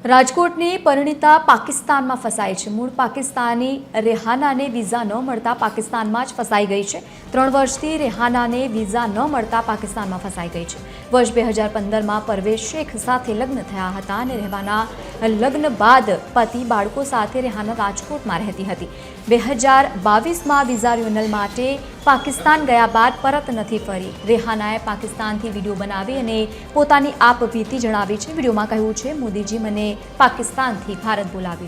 રાજકોટની પરિણીતા પાકિસ્તાનમાં ફસાઈ છે। મૂળ પાકિસ્તાની રેહાનાને વિઝા ન મળતા પાકિસ્તાનમાં જ ફસાઈ ગઈ છે। 3 વર્ષથી રેહાનાને વિઝા ન મળતા પાકિસ્તાનમાં ફસાઈ ગઈ છે। વર્ષ 2015માં પરવેઝ શેખ સાથે લગ્ન થયા હતા અને રહેવાના લગ્ન બાદ પતિ બાળકો સાથે રેહાના રાજકોટમાં રહેતી હતી। 2022માં વિઝા રિન્યુઅલ માટે પાકિસ્તાન ગયા બાદ પરત નથી ફરી। રેહાનાએ પાકિસ્તાનથી વિડીયો બનાવી અને પોતાની આપવીતી જણાવી છે। વિડીયોમાં કહ્યું છે, મોદીજી મને पाकिस्तान थी भारत बुलावी।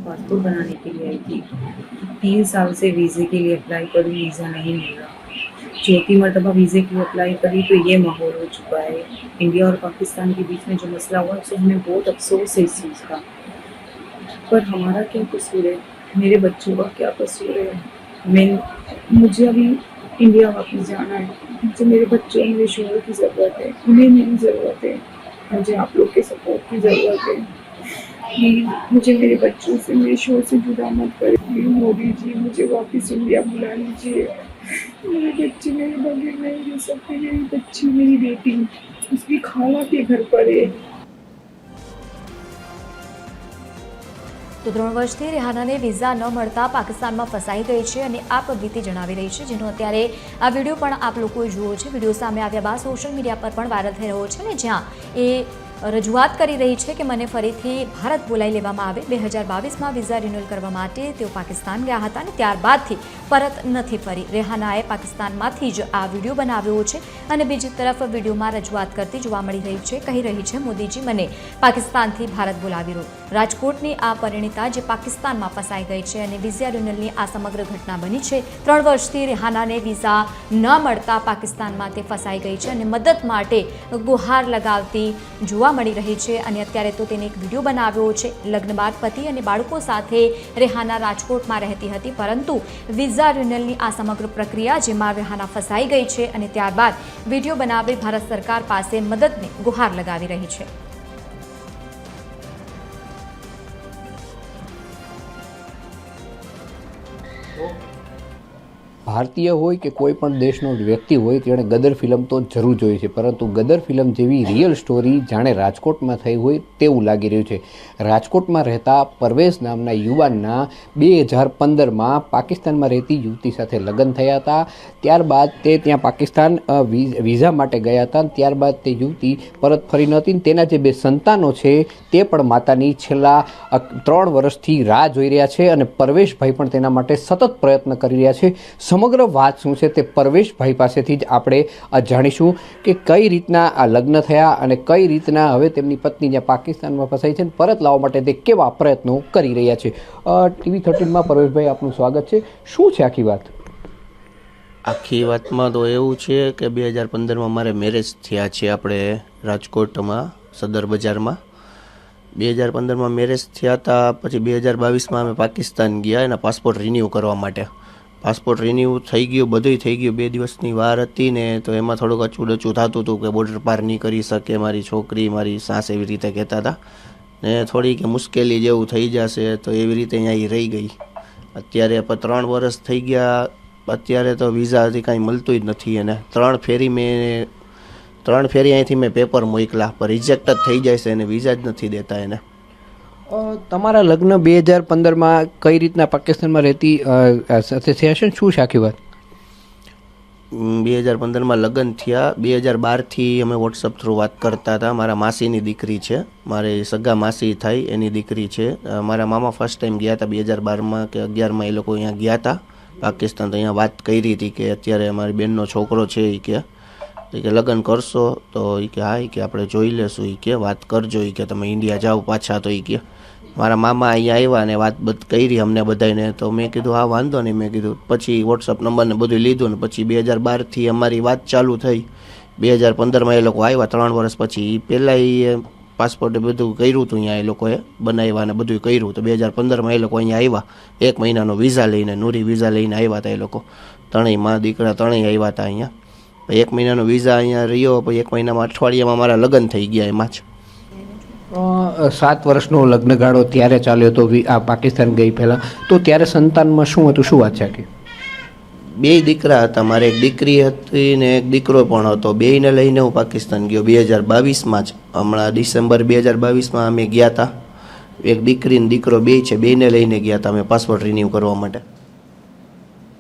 पासपोर्ट बनाने के लिए आई थी। 3 साल से वीज़े के लिए अप्लाई करूँ, वीज़ा नहीं मिल रहा। चौथी मरतबा वीज़े के लिए अप्लाई करी तो ये माहौल हो चुका है। इंडिया और पाकिस्तान के बीच में जो मसला हुआ उससे हमें बहुत अफसोस है इस चीज़ का। पर हमारा क्या कसूर है? मेरे बच्चों का क्या कसूर है? मुझे अभी इंडिया वापस जाना है। मुझे मेरे बच्चों मेरे शोहर की ज़रूरत है, उन्हें मेरी ज़रूरत है, मुझे आप लोग के सपोर्ट की ज़रूरत है। प्लीज़ मुझे मेरे बच्चों से मेरे शोहर से जुदा मत करें। प्लीज़ मोदी जी मुझे वापस इंडिया बुला लीजिए। मेरे बच्चे मेरे बगैर नहीं रह सकते। मेरी बच्ची मेरी बेटी उसकी खाला के घर पर है। तो 3 વર્ષથી રેહાનાને વિઝા ન મળતા પાકિસ્તાનમાં ફસાઈ ગઈ છે અને આપવીતી જણાવી રહી છે, જેનો અત્યારે આ વિડીયો પણ આપ લોકોએ જોયો છે। વિડીયો સામે આવ્યા બાદ સોશિયલ મીડિયા પર પણ વાયરલ થઈ રહ્યો છે અને જ્યાં એ રજૂઆત કરી રહી છે કે મને ફરીથી ભારત બોલાવી લેવામાં આવે। 2022માં વિઝા રિન્યુઅલ કરવા માટે તેઓ પાકિસ્તાન ગયા હતા અને ત્યારબાદથી પરત નથી ફરી। રેહાનાએ પાકિસ્તાનમાંથી જ આ વિડીયો બનાવ્યો છે અને બીજી તરફ વિડીયોમાં રજૂઆત કરતી જોવા મળી રહી છે। કહી રહી છે, મોદીજી મને પાકિસ્તાનથી ભારત બોલાવી લો। રાજકોટની આ પરિણીતા જે પાકિસ્તાનમાં ફસાઈ ગઈ છે અને વિઝા રિન્યુઅલની આ સમગ્ર ઘટના બની છે। 3 વર્ષથી રેહાનાને વિઝા ન મળતા પાકિસ્તાનમાં તે ફસાઈ ગઈ છે અને મદદ માટે ગુહાર લગાવતી જોવા મળી રહી છે અને અત્યારે તો તેને એક વિડીયો બનાવ્યો છે। લગ્ન બાદ પતિ અને બાળકો સાથે રેહાના રાજકોટમાં રહેતી હતી, પરંતુ વિઝા રિન્યુઅલની આ સમગ્ર પ્રક્રિયા જેમાં રેહાના ફસાઈ ગઈ છે અને ત્યારબાદ વિડીયો બનાવી ભારત સરકાર પાસે મદદની ગુહાર લગાવી રહી છે। ભારતીય હોય કે કોઈ પણ દેશનો વ્યક્તિ હોય તેણે ગદર ફિલ્મ તો જરૂર જોઈ છે, પરંતુ ગદર ફિલ્મ જેવી રિયલ સ્ટોરી જાણે રાજકોટમાં થઈ હોય તેવું લાગી રહ્યું છે। રાજકોટમાં રહેતા પરવેઝ નામના યુવાનના 2015માં પાકિસ્તાનમાં રહેતી યુવતી સાથે લગ્ન થયા હતા। ત્યારબાદ તે ત્યાં પાકિસ્તાન વિઝા માટે ગયા હતા। ત્યારબાદ તે યુવતી પરત ફરી નહોતી। તેના જે 2 સંતાનો છે તે પણ માતાની છેલ્લા 3 વર્ષથી રાહ જોઈ રહ્યા છે અને પરવેશભાઈ પણ તેના માટે સતત પ્રયત્ન કરી રહ્યા છે। સમગ્ર વાત શું છે તે પરવેશભાઈ પાસેથી જ આપણે જાણીશું કે કઈ રીતના આ લગ્ન થયા અને કઈ રીતના હવે તેમની પત્ની જ્યાં પાકિસ્તાનમાં ફસાઈ છે પરત લાવવા માટે તે કેવા પ્રયત્નો કરી રહ્યા છે। TV 13માં પરવેશભાઈ આપનું સ્વાગત છે। શું છે આખી વાત? આખી વાતમાં તો એવું છે કે 2015માં મારે મેરેજ થયા છે આપણે રાજકોટમાં સદર બજારમાં। 2015માં મેરેજ થયા હતા, પછી 2022માં અમે પાકિસ્તાન ગયા એના પાસપોર્ટ રિન્યૂ કરવા માટે। પાસપોર્ટ રિન્યૂ થઈ ગયું, બધુંય થઈ ગયું। 2 દિવસની વાર હતી ને તો એમાં થોડુંક અચૂડચું થતું હતું કે બોર્ડર પાર નહીં કરી શકે મારી છોકરી, મારી સાસ, એવી રીતે કહેતા હતા ને થોડીક મુશ્કેલી જેવું થઈ જશે, તો એવી રીતે અહીંયા રહી ગઈ। અત્યારે 3 વર્ષ થઈ ગયા, અત્યારે તો વિઝાથી કાંઈ મળતું જ નથી અને 3 ફેરી અહીંથી મેં પેપર મોકલા, પણ રિજેક્ટ જ થઈ જાય છે અને વિઝા જ નથી દેતા એને। તમારા લગ્ન 2015માં કઈ રીતના પાકિસ્તાનમાં રહેતી સાથે થયા છે? શું છે આખી વાત? 2015માં લગ્ન થયા। 2012થી અમે વોટ્સઅપ થ્રુ વાત કરતા હતા। મારા માસીની દીકરી છે, મારે સગા માસી થાય એની દીકરી છે। મારા મામા ફર્સ્ટ ટાઈમ ગયા હતા 2012માં કે 11માં, એ લોકો અહીંયા ગયા હતા પાકિસ્તાન। તો અહીંયા વાત કરી હતી કે અત્યારે અમારી બેનનો છોકરો છે એ કે લગ્ન કરશો? તો એ કે હા, એ કે આપણે જોઈ લેશું, એ કે વાત કરજો, એ કે તમે ઇન્ડિયા જાઓ પાછા। તો એ કે મારા મામા અહીંયા આવ્યા અને વાત કરી અમને બધાને। તો મેં કીધું હા વાંધો નહીં, મેં કીધું પછી વોટ્સઅપ નંબરને બધું લીધું ને પછી 2012થી અમારી વાત ચાલુ થઈ। 2015માં એ લોકો આવ્યા 3 વર્ષ પછી। એ પહેલાં એ પાસપોર્ટ બધું કર્યું હતું, અહીંયા એ લોકોએ બનાવ્યા ને બધું કર્યું। તો 2015માં એ લોકો અહીંયા આવ્યા 1 મહિનાનો વિઝા લઈને, નૂરી વિઝા લઈને આવ્યા હતા એ લોકો। 3 મા દીકરા 3 આવ્યા હતા અહીંયા। 1 મહિનાનો વિઝા અહીંયા રહ્યો, પછી 1 મહિનામાં અઠવાડિયામાં મારા લગ્ન થઈ ગયા એમાં જ। 7 વર્ષનો લગ્નગાળો ત્યારે ચાલ્યો હતો આ પાકિસ્તાન ગઈ પહેલાં, તો ત્યારે સંતાનમાં શું હતું? શું વાત છે આખી? બે દીકરા હતા, મારે એક દીકરી હતી ને એક દીકરો પણ હતો. બેયને લઈને હું પાકિસ્તાન ગયો 2022માં જ. હમણાં ડિસેમ્બર 2022માં અમે ગયા હતા. એક દીકરી ને દીકરો બે છે, બેયને લઈને ગયા હતા અમે પાસપોર્ટ રિન્યૂ કરવા માટે.